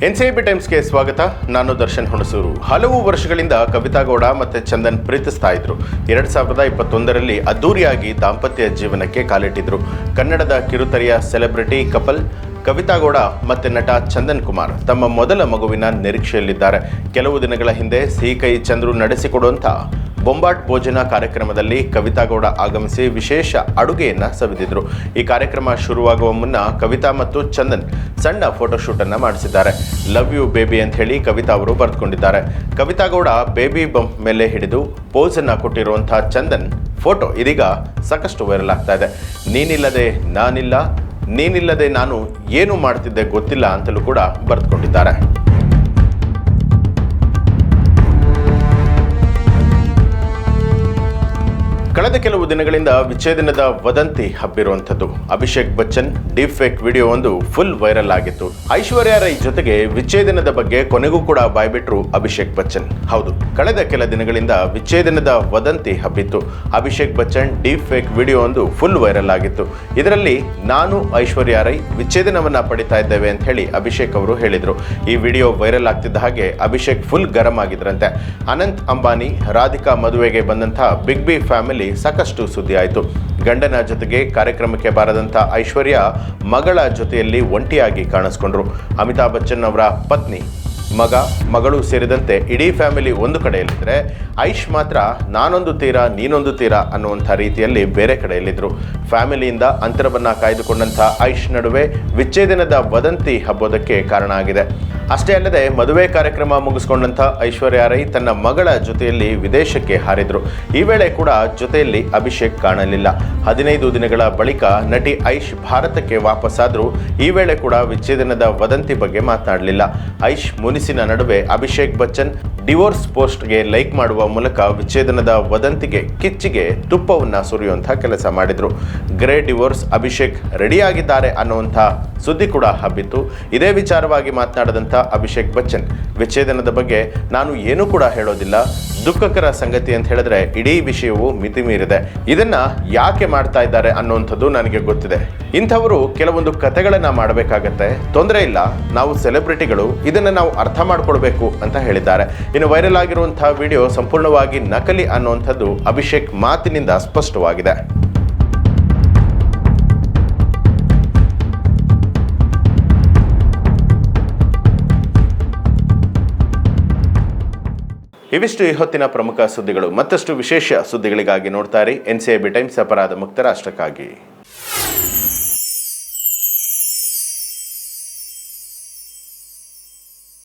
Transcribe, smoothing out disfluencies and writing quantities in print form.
NCB ಟೈಮ್ಸ್ಗೆ ಸ್ವಾಗತ. ನಾನು ದರ್ಶನ್ ಹುಣಸೂರು. ಹಲವು ವರ್ಷಗಳಿಂದ ಕವಿತಾ ಗೌಡ ಮತ್ತು ಚಂದನ್ ಪ್ರೀತಿಸ್ತಾ ಇದ್ರು. 2021ರಲ್ಲಿ ಅದ್ದೂರಿಯಾಗಿ ದಾಂಪತ್ಯ ಜೀವನಕ್ಕೆ ಕಾಲಿಟ್ಟಿದ್ರು. ಕನ್ನಡದ ಕಿರುತೆರೆಯ ಸೆಲೆಬ್ರಿಟಿ ಕಪಲ್ ಕವಿತಾ ಗೌಡ ಮತ್ತು ನಟ ಚಂದನ್ ಕುಮಾರ್ ತಮ್ಮ ಮೊದಲ ಮಗುವಿನ ನಿರೀಕ್ಷೆಯಲ್ಲಿದ್ದಾರೆ. ಕೆಲವು ದಿನಗಳ ಹಿಂದೆ ಸಿಹಿ ಕೈ ಚಂದ್ರು ನಡೆಸಿಕೊಡುವಂಥ ಬೊಂಬಾಟ್ ಭೋಜನ ಕಾರ್ಯಕ್ರಮದಲ್ಲಿ ಕವಿತಾ ಗೌಡ ಆಗಮಿಸಿ ವಿಶೇಷ ಅಡುಗೆಯನ್ನು ಸವಿದಿದ್ರು. ಈ ಕಾರ್ಯಕ್ರಮ ಶುರುವಾಗುವ ಮುನ್ನ ಕವಿತಾ ಮತ್ತು ಚಂದನ್ ಸಣ್ಣ ಫೋಟೋಶೂಟನ್ನು ಮಾಡಿಸಿದ್ದಾರೆ. ಲವ್ ಯು ಬೇಬಿ ಅಂತ ಹೇಳಿ ಕವಿತಾ ಅವರು ಬರೆದುಕೊಂಡಿದ್ದಾರೆ. ಕವಿತಾ ಗೌಡ ಬೇಬಿ ಬಂಪ್ ಮೇಲೆ ಹಿಡಿದು ಪೋಸನ್ನು ಕೊಟ್ಟಿರುವಂಥ ಚಂದನ್ ಫೋಟೋ ಇದೀಗ ಸಾಕಷ್ಟು ವೈರಲ್ ಆಗ್ತಾ ಇದೆ. ನೀನಿಲ್ಲದೆ ನಾನಿಲ್ಲ, ನೀನಿಲ್ಲದೆ ನಾನು ಏನು ಮಾಡ್ತಿದ್ದೆ ಗೊತ್ತಿಲ್ಲ ಅಂತಲೂ ಕೂಡ ಬರೆದುಕೊಂಡಿದ್ದಾರೆ. ಕಳೆದ ಕೆಲವು ದಿನಗಳಿಂದ ವಿಚ್ಛೇದನದ ವದಂತಿ ಹಬ್ಬಿರುವಂಥದ್ದು. Abhishek Bachchan deep fake video ಒಂದು ಫುಲ್ ವೈರಲ್ ಆಗಿತ್ತು. ಐಶ್ವರ್ಯ ರೈ ಜೊತೆಗೆ ವಿಚ್ಛೇದನದ ಬಗ್ಗೆ ಕೊನೆಗೂ ಕೂಡ ಬಾಯ್ಬಿಟ್ರು ಅಭಿಷೇಕ್ ಬಚ್ಚನ್. ಹೌದು, ಕಳೆದ ಕೆಲ ದಿನಗಳಿಂದ ವಿಚ್ಛೇದನದ ವದಂತಿ ಹಬ್ಬಿತ್ತು. Abhishek Bachchan deep fake video ಒಂದು ಫುಲ್ ವೈರಲ್ ಆಗಿತ್ತು. ಇದರಲ್ಲಿ ನಾನು ಐಶ್ವರ್ಯ ರೈ ವಿಚ್ಛೇದನವನ್ನ ಪಡಿತಾ ಇದ್ದೇವೆ ಅಂತ ಹೇಳಿ ಅಭಿಷೇಕ್ ಅವರು ಹೇಳಿದ್ರು. ಈ ವಿಡಿಯೋ ವೈರಲ್ ಆಗ್ತಿದ್ದ ಹಾಗೆ ಅಭಿಷೇಕ್ ಫುಲ್ ಗರಂ ಆಗಿದ್ರಂತೆ. ಅನಂತ್ ಅಂಬಾನಿ ರಾಧಿಕಾ ಮದುವೆಗೆ ಬಂದಂಥ ಬಿಗ್ ಬಿ ಫ್ಯಾಮಿಲಿ ಸಾಕಷ್ಟು ಸುದ್ದಿ ಆಯಿತು. ಗಂಡನ ಜೊತೆಗೆ ಕಾರ್ಯಕ್ರಮಕ್ಕೆ ಬಾರದಂಥ ಐಶ್ವರ್ಯ ಮಗಳ ಜೊತೆಯಲ್ಲಿ ಒಂಟಿಯಾಗಿ ಕಾಣಿಸ್ಕೊಂಡ್ರು. ಅಮಿತಾಬ್ ಬಚ್ಚನ್ ಅವರ ಪತ್ನಿ, ಮಗಳು ಸೇರಿದಂತೆ ಇಡೀ ಫ್ಯಾಮಿಲಿ ಒಂದು ಕಡೆಯಲ್ಲಿದ್ದರೆ ಐಶ್ ಮಾತ್ರ ನಾನೊಂದು ತೀರ ನೀನೊಂದು ತೀರ ಅನ್ನುವಂಥ ರೀತಿಯಲ್ಲಿ ಬೇರೆ ಕಡೆಯಲ್ಲಿದ್ದರು. ಫ್ಯಾಮಿಲಿಯಿಂದ ಅಂತರವನ್ನು ಕಾಯ್ದುಕೊಂಡಂಥ ಐಶ್ ನಡುವೆ ವಿಚ್ಛೇದನದ ವದಂತಿ ಹಬ್ಬೋದಕ್ಕೆ ಕಾರಣ ಆಗಿದೆ. ಅಷ್ಟೇ ಅಲ್ಲದೆ ಮದುವೆ ಕಾರ್ಯಕ್ರಮ ಮುಗಿಸ್ಕೊಂಡಂಥ ಐಶ್ವರ್ಯ ರೈ ತನ್ನ ಮಗಳ ಜೊತೆಯಲ್ಲಿ ವಿದೇಶಕ್ಕೆ ಹಾರಿದ್ರು. ಈ ವೇಳೆ ಕೂಡ ಜೊತೆಯಲ್ಲಿ ಅಭಿಷೇಕ್ ಕಾಣಲಿಲ್ಲ. 15 ದಿನಗಳ ಬಳಿಕ ನಟಿ ಐಶ್ ಭಾರತಕ್ಕೆ ವಾಪಸ್ಸಾದ್ರು. ಈ ವೇಳೆ ಕೂಡ ವಿಚ್ಛೇದನದ ವದಂತಿ ಬಗ್ಗೆ ಮಾತನಾಡಲಿಲ್ಲ. ಐಶ್ ಮುನಿಸಿನ ನಡುವೆ ಅಭಿಷೇಕ್ ಬಚ್ಚನ್ ಡಿವೋರ್ಸ್ ಪೋಸ್ಟ್ಗೆ ಲೈಕ್ ಮಾಡುವ ಮೂಲಕ ವಿಚ್ಛೇದನದ ವದಂತಿಗೆ ಕಿಚ್ಚಿಗೆ ತುಪ್ಪವನ್ನು ಸುರಿಯುವಂಥ ಕೆಲಸ ಮಾಡಿದ್ರು. ಗ್ರೇ ಡಿವೋರ್ಸ್ ಅಭಿಷೇಕ್ ರೆಡಿಯಾಗಿದ್ದಾರೆ ಅನ್ನುವಂಥ ಸುದ್ದಿ ಕೂಡ ಹಬ್ಬಿತ್ತು. ಇದೇ ವಿಚಾರವಾಗಿ ಮಾತನಾಡಿದಂಥ ಅಭಿಷೇಕ್ ಬಚ್ಚನ್ ವಿಚ್ಛೇದನದ ಬಗ್ಗೆ ನಾನು ಏನೂ ಕೂಡ ಹೇಳೋದಿಲ್ಲ, ದುಃಖಕರ ಸಂಗತಿ ಅಂತ ಹೇಳಿದ್ರೆ ಇಡೀ ವಿಷಯವು ಮಿತಿ ಮೀರಿದೆ. ಇದನ್ನ ಯಾಕೆ ಮಾಡ್ತಾ ಇದ್ದಾರೆ ಅನ್ನುವಂಥದ್ದು ನನಗೆ ಗೊತ್ತಿದೆ. ಇಂಥವರು ಕೆಲವೊಂದು ಕಥೆಗಳನ್ನ ಮಾಡಬೇಕಾಗತ್ತೆ, ತೊಂದರೆ ಇಲ್ಲ, ನಾವು ಸೆಲೆಬ್ರಿಟಿಗಳು, ಇದನ್ನ ನಾವು ಅರ್ಥ ಮಾಡ್ಕೊಳ್ಬೇಕು ಅಂತ ಹೇಳಿದ್ದಾರೆ. ಇನ್ನು ವೈರಲ್ ಆಗಿರುವಂತಹ ವಿಡಿಯೋ ಸಂಪೂರ್ಣವಾಗಿ ನಕಲಿ ಅನ್ನುವಂಥದ್ದು ಅಭಿಷೇಕ್ ಮಾತಿನಿಂದ ಸ್ಪಷ್ಟವಾಗಿದೆ. ಇವಿಷ್ಟು ಈ ಹೊತ್ತಿನ ಪ್ರಮುಖ ಸುದ್ದಿಗಳು. ಮತ್ತಷ್ಟು ವಿಶೇಷ ಸುದ್ದಿಗಳಿಗಾಗಿ ನೋಡ್ತಾ ಇರಿ ಎನ್ಸಿಬಿ ಟೈಮ್ಸ್, ಅಪರಾಧ ಮುಕ್ತ ರಾಷ್ಟ್ರಕ್ಕಾಗಿ.